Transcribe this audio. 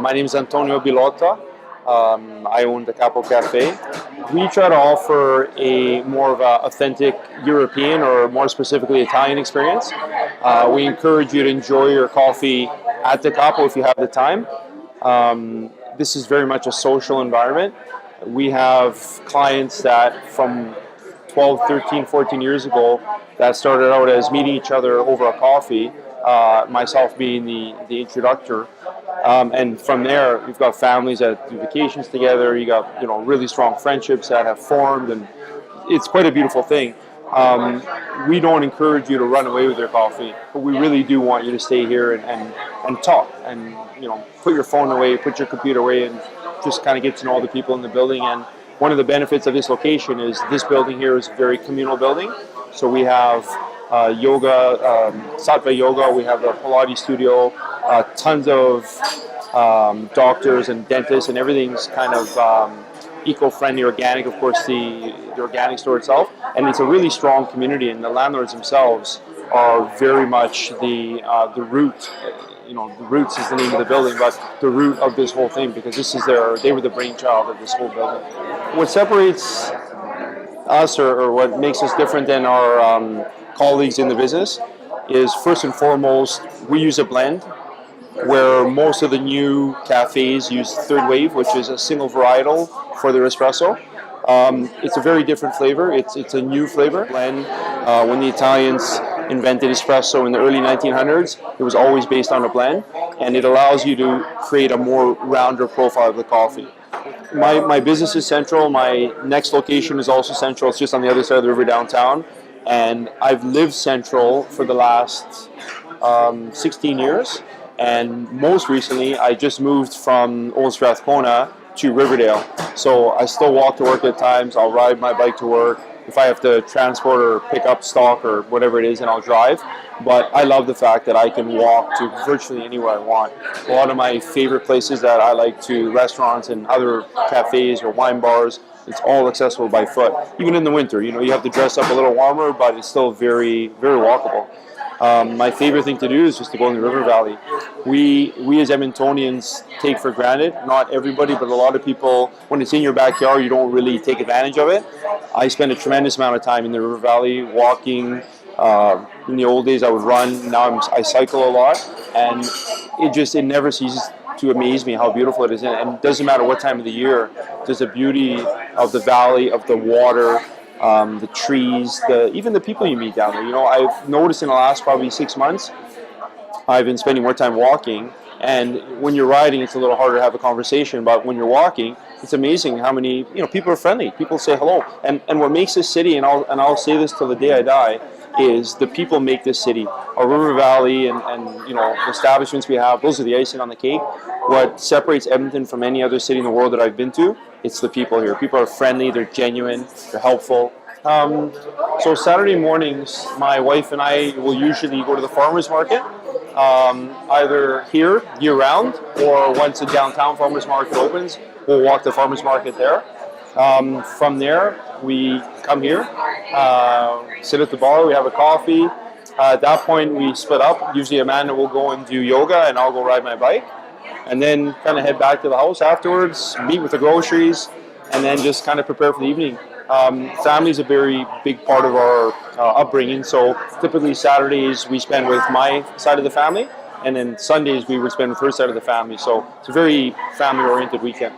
My name is Antonio Bilotta. I own the Capo Cafe. We try to offer a more of an authentic European, or more specifically Italian experience. We encourage you to enjoy your coffee at the Capo if you have the time. This is very much a social environment. We have clients that from 12, 13, 14 years ago that started out as meeting each other over a coffee, myself being the introductor. And from there, you've got families that do vacations together. You got really strong friendships that have formed, and it's quite a beautiful thing. We don't encourage you to run away with your coffee, but we really do want you to stay here and talk, and put your phone away, put your computer away, and just kind of get to know all the people in the building. And one of the benefits of this location is this building here is a very communal building. So we have yoga, Sattva yoga. We have the Pilates studio, tons of doctors and dentists, and everything's kind of eco-friendly, organic. Of course, the organic store itself, and it's a really strong community. And the landlords themselves are very much the root. The Roots is the name of the building, but the root of this whole thing, because they were the brainchild of this whole building. What separates us, or what makes us different than our colleagues in the business, is first and foremost, we use a blend where most of the new cafes use third wave, which is a single varietal for their espresso. It's a very different flavor. It's a new flavor blend. When the Italians invented espresso in the early 1900s, it was always based on a blend, and it allows you to create a more rounder profile of the coffee. My business is central. My next location is also central. It's just on the other side of the river downtown, and I've lived central for the last 16 years, and most recently I just moved from Old Strathcona to Riverdale. So I still walk to work at times. I'll ride my bike to work. If I have to transport or pick up stock or whatever it is, and I'll drive. But I love the fact that I can walk to virtually anywhere I want. A lot of my favorite places that I like to, restaurants and other cafes or wine bars, it's all accessible by foot. Even in the winter, you have to dress up a little warmer, but it's still very, very walkable. My favorite thing to do is just to go in the river valley. We as Edmontonians take for granted, not everybody, but a lot of people, when it's in your backyard, you don't really take advantage of it. I spend a tremendous amount of time in the river valley walking. In the old days I would run, now I cycle a lot, and it never ceases to amaze me how beautiful it is. And it doesn't matter what time of the year, there's a beauty of the valley, of the water, the trees, even the people you meet down there. I've noticed in the last probably 6 months, I've been spending more time walking, and when you're riding, it's a little harder to have a conversation, but when you're walking, it's amazing how many, people are friendly. People say hello, and what makes this city, and I'll say this till the day I die, is the people make this city. Our river valley and the establishments we have, those are the icing on the cake. What separates Edmonton from any other city in the world that I've been to, it's the people here. People are friendly, they're genuine, they're helpful. So Saturday mornings, my wife and I will usually go to the farmers market, either here year-round, or once the downtown farmers market opens, we'll walk the farmers market there. From there, we come here, sit at the bar, we have a coffee. At that point, we split up. Usually Amanda will go and do yoga, and I'll go ride my bike. And then kind of head back to the house afterwards, meet with the groceries, and then just kind of prepare for the evening. Family is a very big part of our upbringing, so typically Saturdays we spend with my side of the family, and then Sundays we would spend with her side of the family, so it's a very family-oriented weekend.